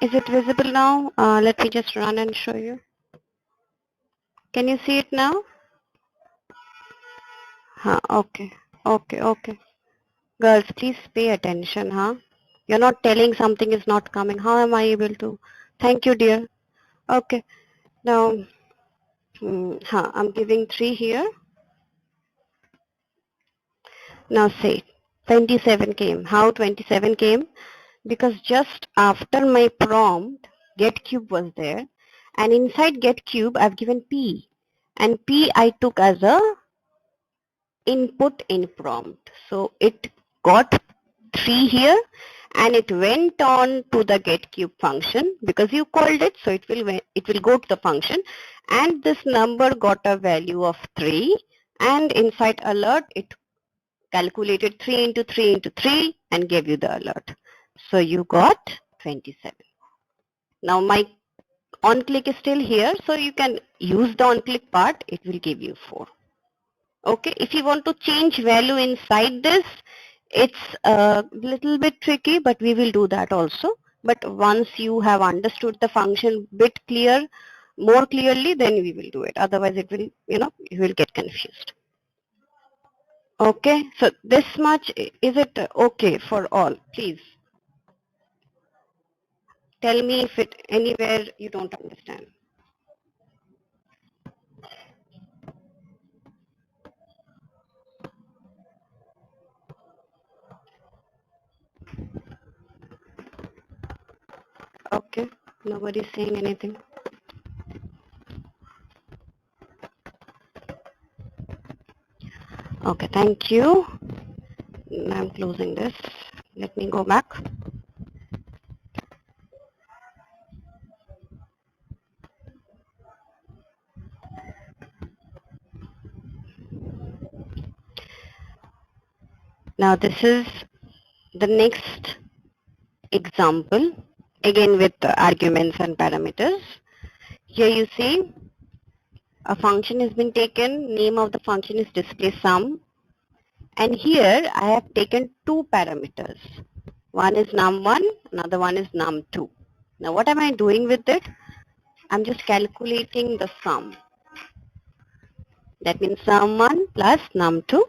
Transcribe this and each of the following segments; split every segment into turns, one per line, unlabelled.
Is it visible now? Let me just run and show you. Can you see it now? Okay. Okay. Girls, please pay attention, huh? You're not telling something is not coming. How am I able to? Thank you, dear. Okay. Now, I'm giving 3 here. Now say 27 came. How 27 came? Because just after my prompt, getCube was there. And inside getCube, I've given P. And P I took as a input in prompt. So it got 3 here and it went on to the getCube function because you called it, so it will go to the function, and this number got a value of 3, and inside alert it calculated 3 into 3 into 3 and gave you the alert. So you got 27. Now my on click is still here, so you can use the on click part. It will give you 4. Okay, if you want to change value inside this, it's a little bit tricky, but we will do that also. But once you have understood the function more clearly, then we will do it. Otherwise it will, you will get confused. Okay, so this much, is it okay for all? Please tell me if it anywhere you don't understand. Okay, nobody's saying anything. Okay, thank you. I'm closing this. Let me go back. Now this is the next example, again with arguments and parameters. Here you see a function has been taken, name of the function is display sum, and here I have taken 2 parameters. One is num1, another one is num2. Now what am I doing with it? I'm just calculating the sum. That means sum1 plus num2.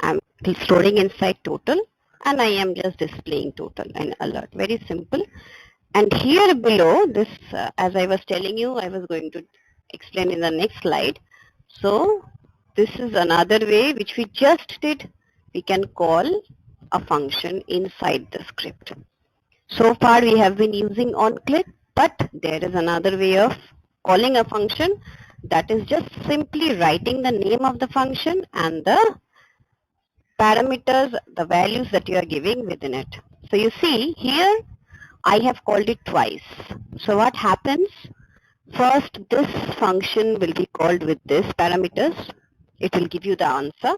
I'm storing inside total, and I am just displaying total and alert. Very simple. And here below this, as I was telling you, I was going to explain in the next slide. So this is another way which we just did. We can call a function inside the script. So far we have been using onClick, but there is another way of calling a function, that is just simply writing the name of the function and the parameters, the values that you are giving within it. So you see here I have called it twice. So what happens? First, this function will be called with this parameters. It will give you the answer.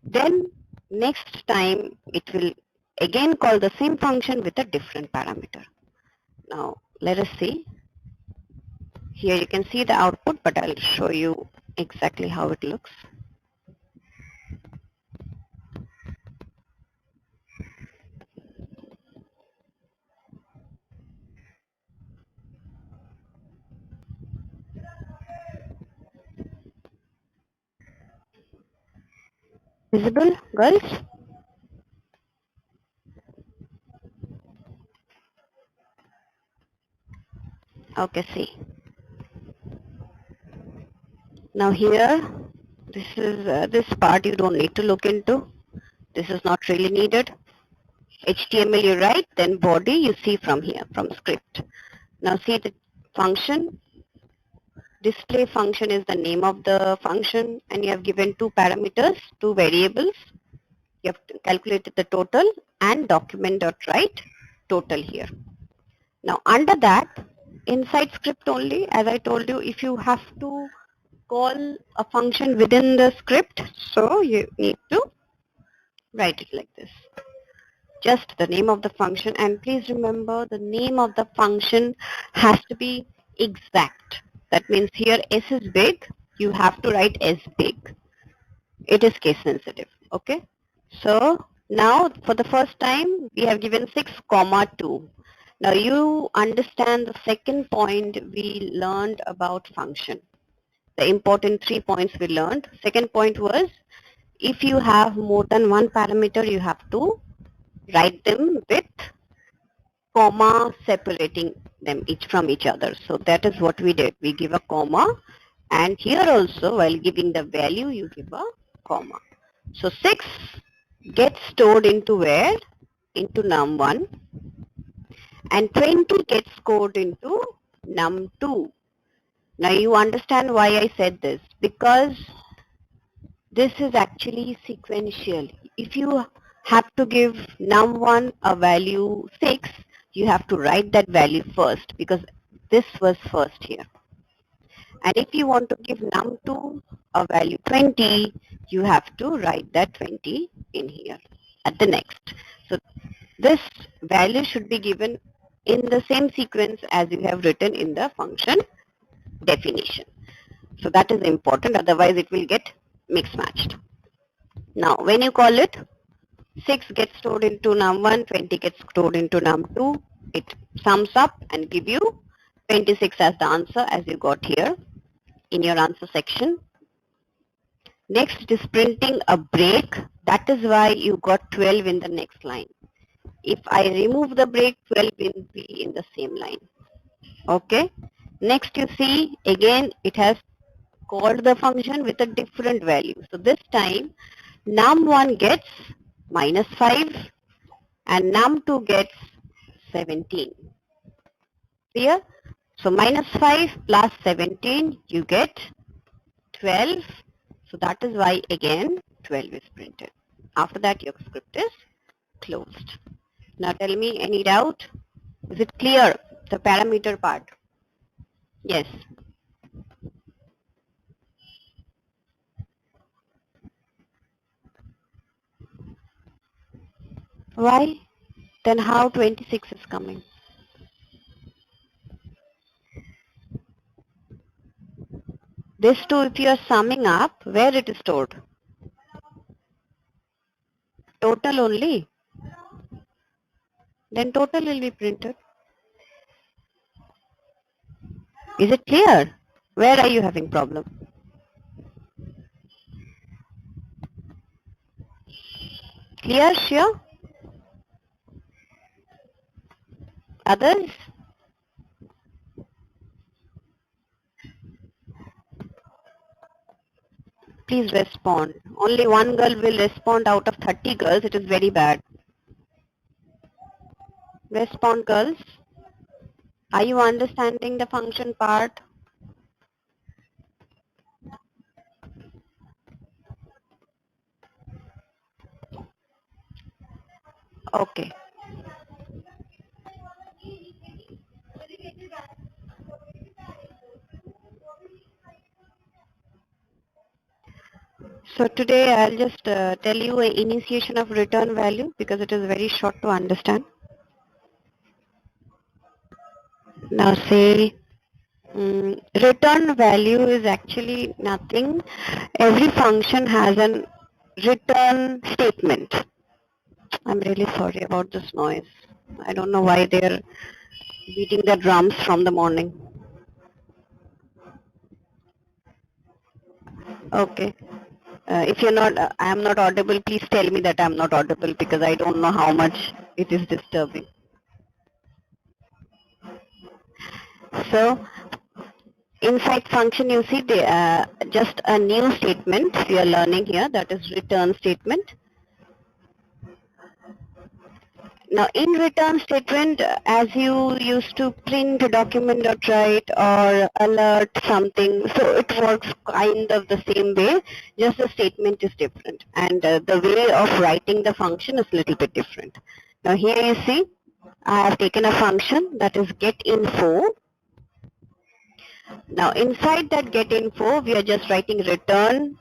Then next time it will again call the same function with a different parameter. Now let us see. Here you can see the output, but I'll show you exactly how it looks. Visible, girls? Okay, see. Now here, this part you don't need to look into. This is not really needed. HTML you write, then body you see from here, from script. Now see the function. Display function is the name of the function, and you have given 2 parameters, 2 variables. You have calculated the total and document.write total here. Now under that, inside script only, as I told you, if you have to call a function within the script, so you need to write it like this. Just the name of the function, and please remember the name of the function has to be exact. That means here S is big, you have to write S big. It is case sensitive, okay? So now for the first time we have given 6, 2. Now you understand the second point we learned about function. The important 3 points we learned. Second point was, if you have more than one parameter, you have to write them with comma separating them each from each other. So that is what we did. We give a comma, and here also while giving the value you give a comma. So 6 gets stored into where? Into num1, and 20 gets stored into num2. Now you understand why I said this, because this is actually sequential. If you have to give num1 a value 6, you have to write that value first because this was first here. And if you want to give num2 a value 20, you have to write that 20 in here at the next. So this value should be given in the same sequence as you have written in the function definition. So that is important, otherwise it will get mix matched. Now when you call it, 6 gets stored into num1, 20 gets stored into num2, it sums up and give you 26 as the answer as you got here in your answer section. Next is printing a break. That is why you got 12 in the next line. If I remove the break, 12 will be in the same line. Okay. Next you see, again it has called the function with a different value. So this time num1 gets -5 and num2 gets 17. Clear? So -5 plus 17, you get 12. So that is why again 12 is printed. After that your script is closed. Now tell me, any doubt? Is it clear, the parameter part? Yes. Why? Then how 26 is coming? This two, if you are summing up, where it is stored? Total only. Then total will be printed. Is it clear? Where are you having problem? Clear, sure? Others? Please respond. Only one girl will respond out of 30 girls. It is very bad. Respond, girls. Are you understanding the function part? Okay. So today I'll just tell you an initiation of return value because it is very short to understand. Now say return value is actually nothing. Every function has an return statement. I'm really sorry about this noise. I don't know why they're beating the drums from the morning. Okay. If you're not, I am not audible, please tell me that I'm not audible because I don't know how much it is disturbing. So, inside function you see just a new statement we are learning here, that is return statement. Now in return statement, as you used to print a document.write or alert something, so it works kind of the same way, just the statement is different and the way of writing the function is a little bit different. Now here you see I have taken a function that is getInfo. Now inside that getInfo we are just writing return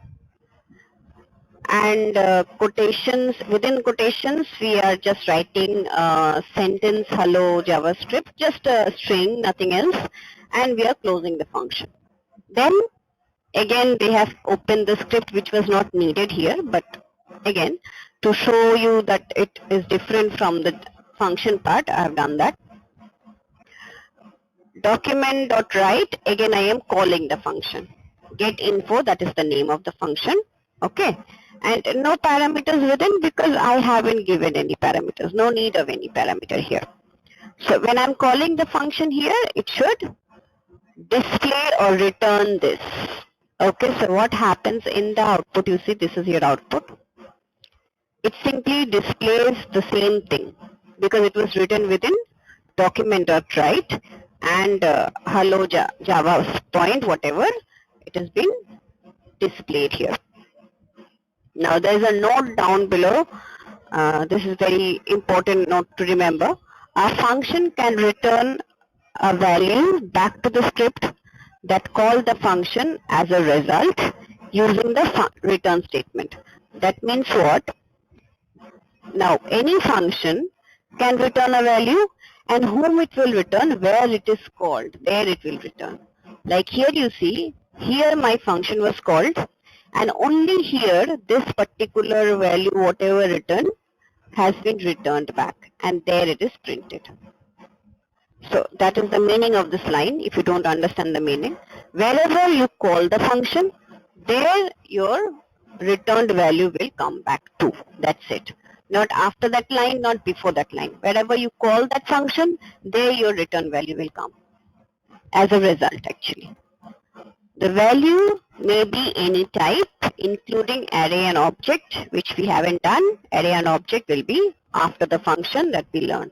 and quotations, within quotations we are just writing sentence hello JavaScript, just a string, nothing else, and we are closing the function. Then again they have opened the script which was not needed here, but again to show you that it is different from the function part I have done that. Document.write, again I am calling the function. GetInfo, that is the name of the function. Okay. And no parameters written because I haven't given any parameters. No need of any parameter here. So when I'm calling the function here, it should display or return this. Okay, so what happens in the output? You see, this is your output. It simply displays the same thing because it was written within document.write and hello Java point, whatever, it has been displayed here. Now there is a note down below. This is very important note to remember. A function can return a value back to the script that call the function as a result using the return statement. That means what? Now any function can return a value, and whom it will return, where it is called, there it will return. Like here you see, here my function was called, and only here this particular value, whatever return, has been returned back, and there it is printed. So that is the meaning of this line. If you don't understand the meaning, wherever you call the function, there your returned value will come back to. That's it. Not after that line, not before that line. Wherever you call that function, there your return value will come as a result actually. The value may be any type, including array and object, which we haven't done. Array and object will be after the function that we learn.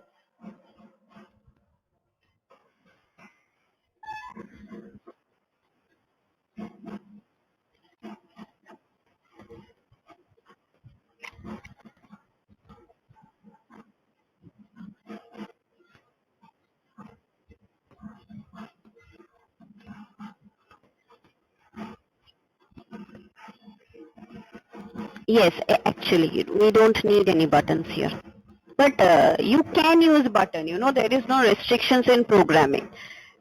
Yes, actually, we don't need any buttons here. But you can use button, there is no restrictions in programming.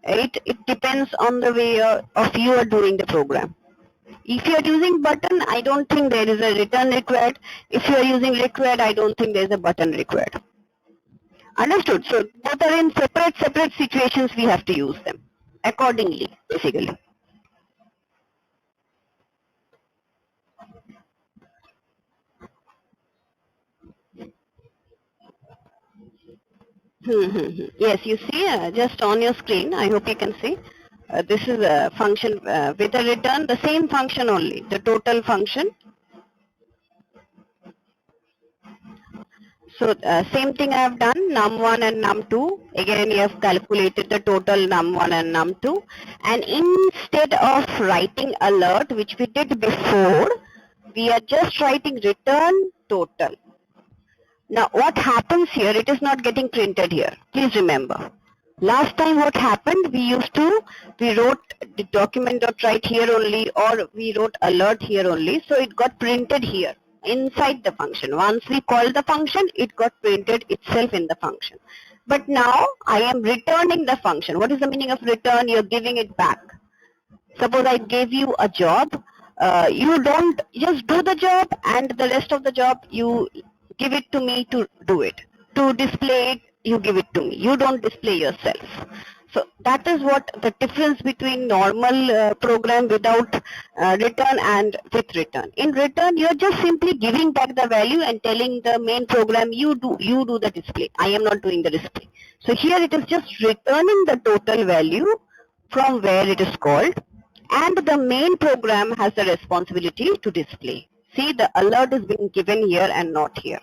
It depends on the way of you are doing the program. If you are using button, I don't think there is a return required. If you are using required, I don't think there is a button required. Understood? So both are in separate situations, we have to use them accordingly, basically. Yes, you see just on your screen, I hope you can see. This is a function with a return, the same function only, the total function. So same thing I have done, num1 and num2. Again, you have calculated the total num1 and num2. And instead of writing alert, which we did before, we are just writing return total. Now what happens here, it is not getting printed here. Please remember. Last time what happened, we wrote the document.write here only, or we wrote alert here only. So it got printed here inside the function. Once we call the function, it got printed itself in the function. But now I am returning the function. What is the meaning of return? You're giving it back. Suppose I gave you a job. You don't just do the job, and the rest of the job you give it to me to do it. To display it, you give it to me. You don't display yourself. So that is what the difference between normal program without return and with return. In return, you're just simply giving back the value and telling the main program, you do the display. I am not doing the display. So here it is just returning the total value from where it is called, and the main program has the responsibility to display. See, the alert is being given here and not here.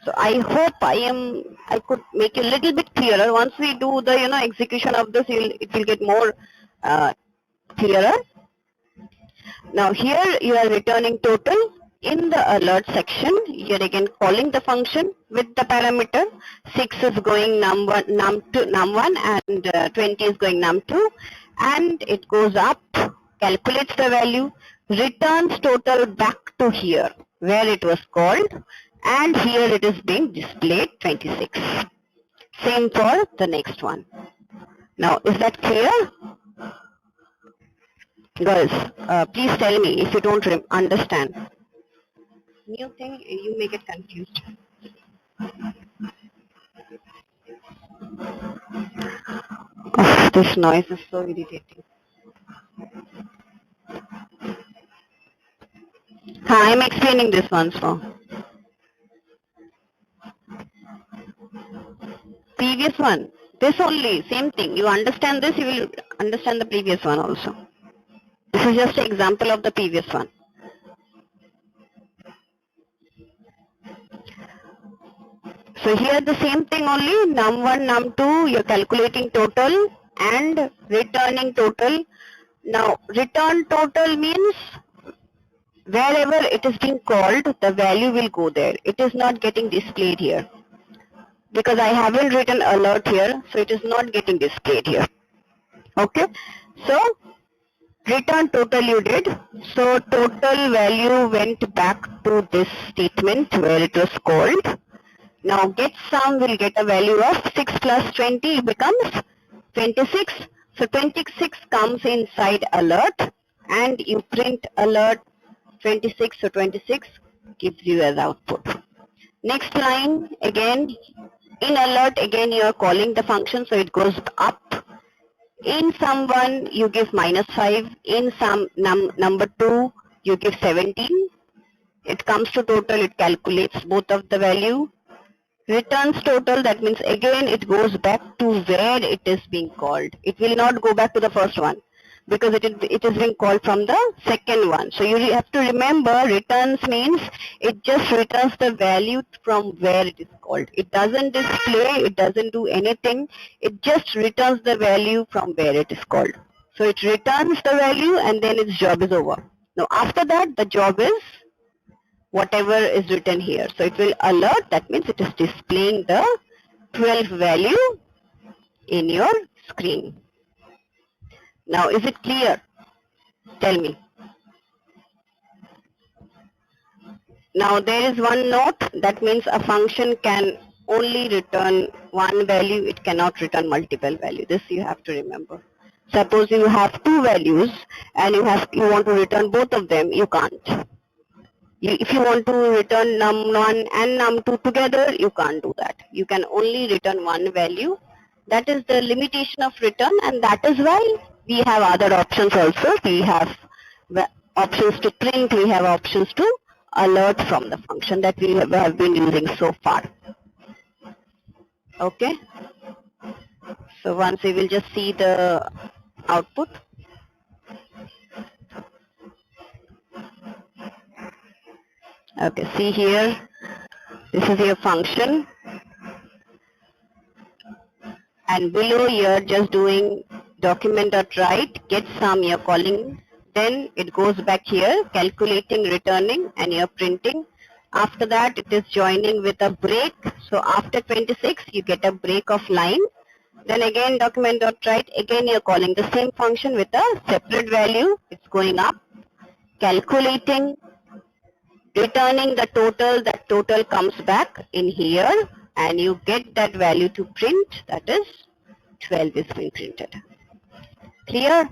So I hope I could make it a little bit clearer. Once we do the execution of this, it will get more clearer. Now here you are returning total. In the alert section, you are again calling the function with the parameter. 6 is going num1 and 20 is going num2, and it goes up, calculates the value, returns total back to here where it was called, and here it is being displayed 26. Same for the next one. Now is that clear? Girls, please tell me if you don't understand. New thing, you may get confused. This noise is so irritating. Hi, I'm explaining this one, so. Previous one. This only, same thing. You understand this, you will understand the previous one also. This is just an example of the previous one. So here the same thing only, num1, num2, you're calculating total and returning total. Now return total means wherever it is being called, the value will go there. It is not getting displayed here. Because I haven't written alert here, so it is not getting displayed here. Okay, so return total you did. So total value went back to this statement where it was called. Now get sum will get a value of 6 plus 20 becomes 26. So 26 comes inside alert and you print alert 26. So 26 gives you as output. Next line again in alert again you are calling the function, so it goes up. In sum1 you give -5. In sum number 2 you give 17. It comes to total, it calculates both of the value. Returns total, that means again it goes back to where it is being called. It will not go back to the first one because it is being called from the second one. So you have to remember returns means it just returns the value from where it is called. It doesn't display, it doesn't do anything. It just returns the value from where it is called. So it returns the value and then its job is over. Now after that the job is whatever is written here. So it will alert, that means it is displaying the 12 value in your screen. Now is it clear? Tell me. Now there is one note, that means a function can only return one value, it cannot return multiple value. This you have to remember. Suppose you have two values and you want to return both of them, you can't. If you want to return num1 and num2 together, you can't do that. You can only return one value. That is the limitation of return, and that is why we have other options also. We have options to print, we have options to alert from the function that we have been using so far. Okay. So once we will just see the output. Okay, see here, this is your function, and below you're just doing document.write, get sum you're calling, then it goes back here, calculating, returning, and you're printing. After that it is joining with a break, so after 26 you get a break of line, then again document.write, again you're calling the same function with a separate value, it's going up, calculating, returning the total, that total comes back in here and you get that value to print, that is 12 is being printed. Clear?